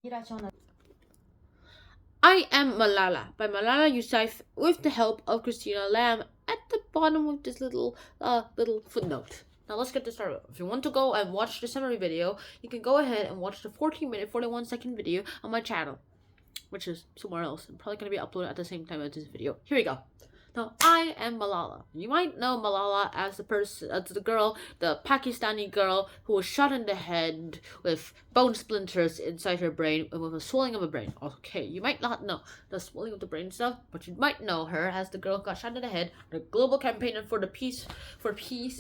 I Am Malala by Malala Yousafzai with the help of Christina Lamb at the bottom of this little footnote. Now let's get this started. If you want to go and watch the summary video, you can go ahead and watch the 14-minute, 41-second video on my channel, which is somewhere else. I'm probably going to be uploaded at the same time as this video. Here we go. Now, I am Malala. You might know Malala as the girl, the Pakistani girl who was shot in the head with bone splinters inside her brain and with a swelling of the brain. Okay, you might not know the swelling of the brain stuff, but you might know her as the girl who got shot in the head, the global campaigner for peace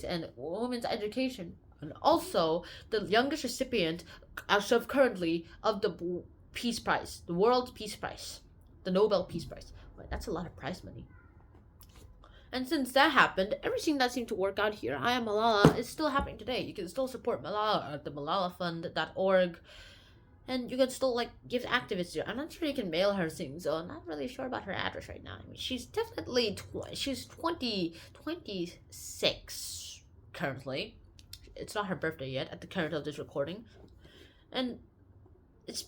and women's education, and also the youngest recipient, as of currently, of the Peace Prize, the World Peace Prize, the Nobel Peace Prize. Wait, that's a lot of prize money. And since that happened, everything that seemed to work out here, I Am Malala, is still happening today. You can still support Malala at the malalafund.org. And you can still, give activists here. I'm not sure you can mail her things, so I'm not really sure about her address right now. I mean, she's definitely, she's 26 currently. It's not her birthday yet at the current of this recording. And this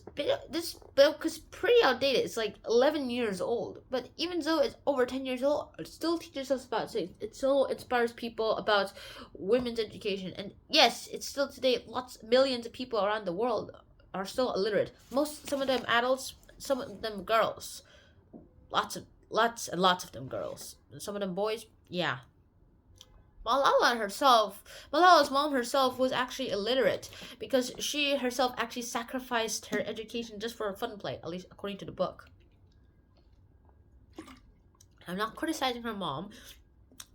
book is pretty outdated. It's like 11 years old, but even though it's over 10 years old, it still teaches us about things. It still inspires people about women's education. And yes, it's still today, millions of people around the world are still illiterate. Some of them adults, some of them girls. Lots and lots of them girls. And some of them boys, yeah. Malala's mom herself was actually illiterate because she herself actually sacrificed her education just for a fun play, at least according to the book. I'm not criticizing her mom,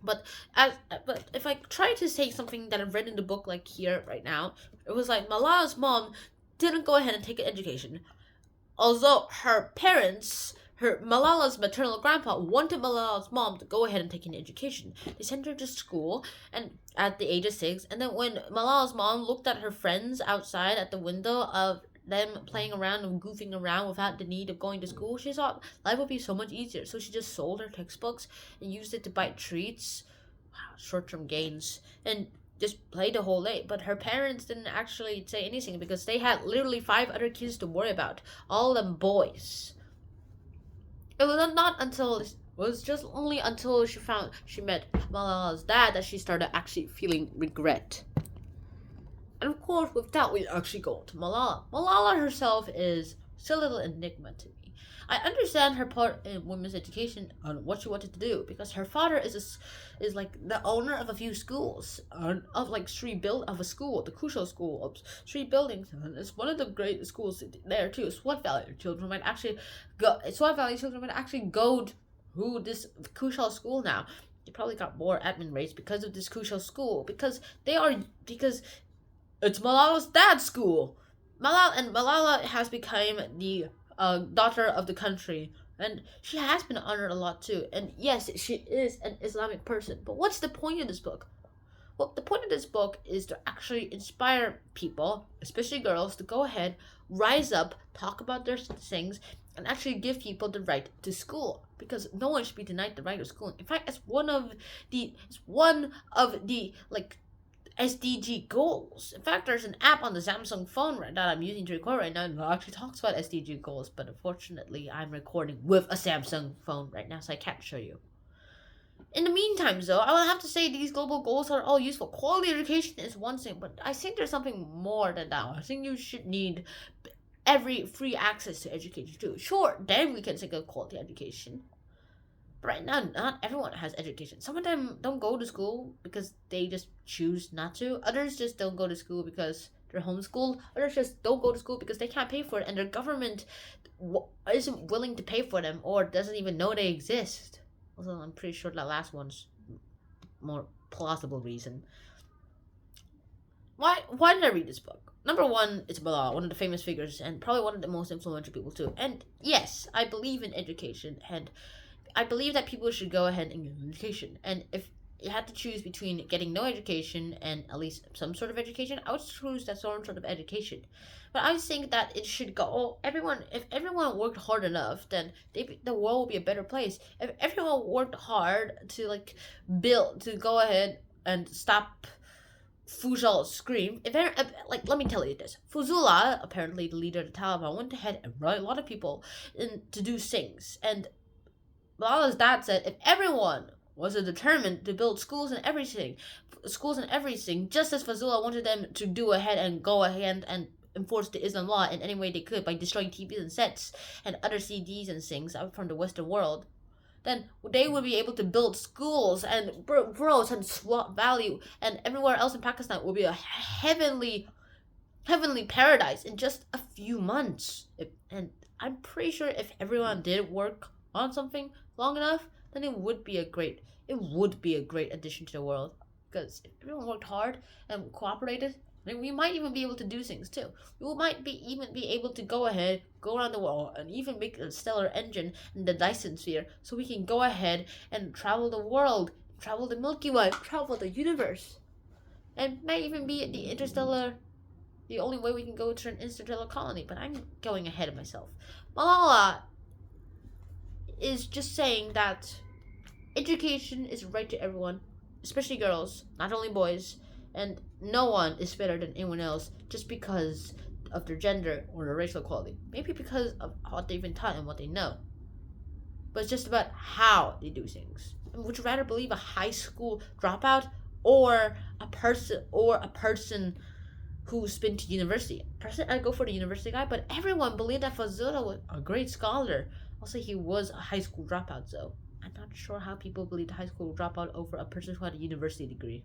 but if I try to say something that I've read in the book, like here right now, it was like Malala's mom didn't go ahead and take an education, although her parents. Malala's maternal grandpa wanted Malala's mom to go ahead and take an education. They sent her to school and at the age of 6, and then when Malala's mom looked at her friends outside at the window of them playing around and goofing around without the need of going to school, she thought life would be so much easier. So she just sold her textbooks and used it to buy treats, short-term gains, and just played the whole day. But her parents didn't actually say anything because they had literally 5 other kids to worry about, all them boys. It was just only until she met Malala's dad that she started actually feeling regret. And of course, with that, we actually go to Malala. Malala herself is still a little enigma to me. I understand her part in women's education on what she wanted to do because her father is like the owner of a few schools, of like a school, the crucial school of 3 buildings, and it's one of the great schools there too. Swat Valley children might actually go to this crucial school now. They probably got more admin rates because of this crucial school because it's Malala's dad's school. Malala has become the daughter of the country, and she has been honored a lot too. And yes, she is an Islamic person. But what's the point of this book? Well, the point of this book is to actually inspire people, especially girls, to go ahead, rise up, talk about their things, and actually give people the right to school. Because no one should be denied the right to school. In fact, it's one of the SDG goals. In fact, there's an app on the Samsung phone that I'm using to record right now that actually talks about SDG goals, but unfortunately, I'm recording with a Samsung phone right now, so I can't show you. In the meantime, though, I will have to say these global goals are all useful. Quality education is one thing, but I think there's something more than that. I think you should need every free access to education too. Sure, then we can think of quality education. But right now, not everyone has education. Some of them don't go to school because they just choose not to. Others just don't go to school because they're homeschooled. Others just don't go to school because they can't pay for it and their government isn't willing to pay for them or doesn't even know they exist. Although I'm pretty sure that last one's more plausible reason. Why did I read this book? Number one, it's Malala, one of the famous figures and probably one of the most influential people too. And yes, I believe in education and I believe that people should go ahead and get an education. And if you had to choose between getting no education and at least some sort of education, I would choose that some sort of education. But I think that it should go. If everyone worked hard enough, then the world would be a better place. If everyone worked hard to go ahead and stop Fuzul scream. Like, let me tell you this. Fuzula, apparently the leader of the Taliban, went ahead and brought a lot of people in to do things. And Malala's dad said if everyone was determined to build schools and everything, just as Fazula wanted them to do ahead and go ahead and enforce the Islam law in any way they could by destroying TVs and sets and other CDs and things out from the Western world, then they would be able to build schools and grows and swap value, and everywhere else in Pakistan will be a heavenly paradise in just a few months. And I'm pretty sure if everyone did work on something long enough, then it would be a great addition to the world. Because if everyone worked hard and cooperated, then we might even be able to do things too. We might even be able to go ahead, go around the world, and even make a stellar engine in the Dyson sphere, so we can go ahead and travel the world, travel the Milky Way, travel the universe, and might even be the only way we can go to an interstellar colony. But I'm going ahead of myself. Malala is just saying that education is right to everyone, especially girls, not only boys, and no one is better than anyone else just because of their gender or their racial equality. Maybe because of what they've been taught and what they know. But it's just about how they do things. I mean, would you rather believe a high school dropout or a person who's been to university? Personally, I'd go for the university guy, but everyone believed that Fazula was a great scholar. I'll say he was a high school dropout, though. I'm not sure how people believed a high school dropout over a person who had a university degree.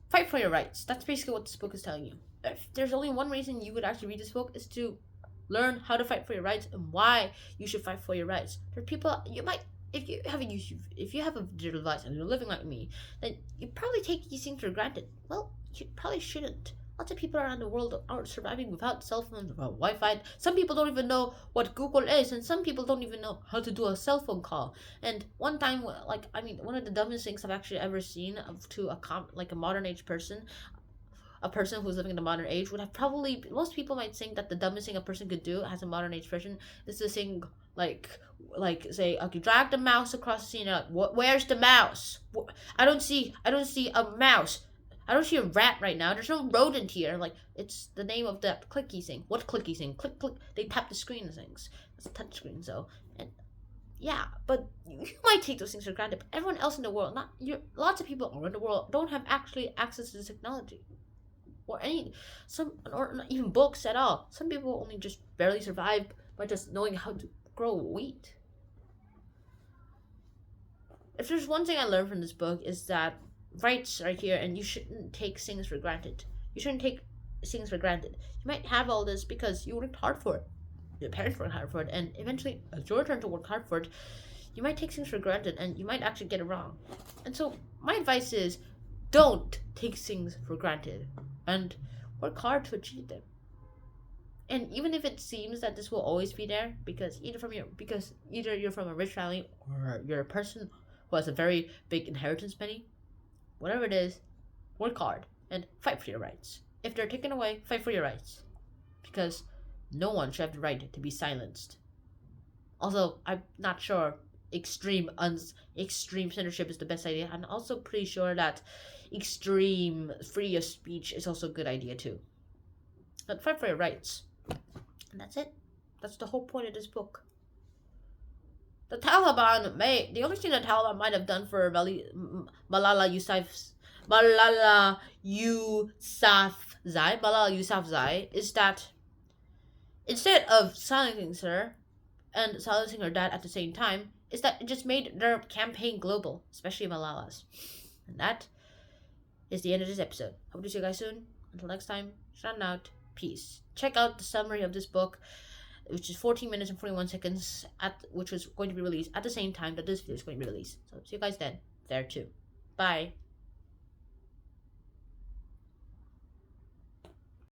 Fight for your rights. That's basically what this book is telling you. If there's only one reason you would actually read this book, is to learn how to fight for your rights and why you should fight for your rights. There are people you might, if you have a digital device and you're living like me, then you probably take these things for granted. Well, you probably shouldn't. Lots of people around the world are surviving without cell phones, without Wi-Fi. Some people don't even know what Google is, and some people don't even know how to do a cell phone call. And one time, one of the dumbest things I've actually ever seen to a modern age person, a person who's living in the modern age, would have probably, most people might think that the dumbest thing a person could do as a modern age person is to sing say, okay, drag the mouse across the scene. Where's the mouse? I don't see a mouse. I don't see a rat right now. There's no rodent here. Like, it's the name of that clicky thing. What clicky thing? Click, click. They tap the screen and things. It's a touch screen, so. And yeah, but you might take those things for granted. But everyone else in the world, lots of people around the world don't have actually access to this technology, or not even books at all. Some people only just barely survive by just knowing how to grow wheat. If there's one thing I learned from this book, is that rights are here, and you shouldn't take things for granted. You might have all this because you worked hard for it. Your parents worked hard for it, and eventually, it's your turn to work hard for it. You might take things for granted, and you might actually get it wrong. And so, my advice is, don't take things for granted, and work hard to achieve them. And even if it seems that this will always be there, because either you're from a rich family or you're a person who has a very big inheritance money, whatever it is, work hard and fight for your rights. If they're taken away, fight for your rights. Because no one should have the right to be silenced. Also, I'm not sure extreme censorship is the best idea. I'm also pretty sure that extreme free of speech is also a good idea too. But fight for your rights. And that's it. That's the whole point of this book. The only thing the Taliban might have done for Malala Yousafzai is that instead of silencing her and silencing her dad at the same time, is that it just made their campaign global, especially Malala's. And that is the end of this episode. Hope to see you guys soon. Until next time, signing out. Peace. Check out the summary of this book, which is 14 minutes and 41 seconds, which was going to be released at the same time that this video is going to be released. So see you guys then, there too. Bye.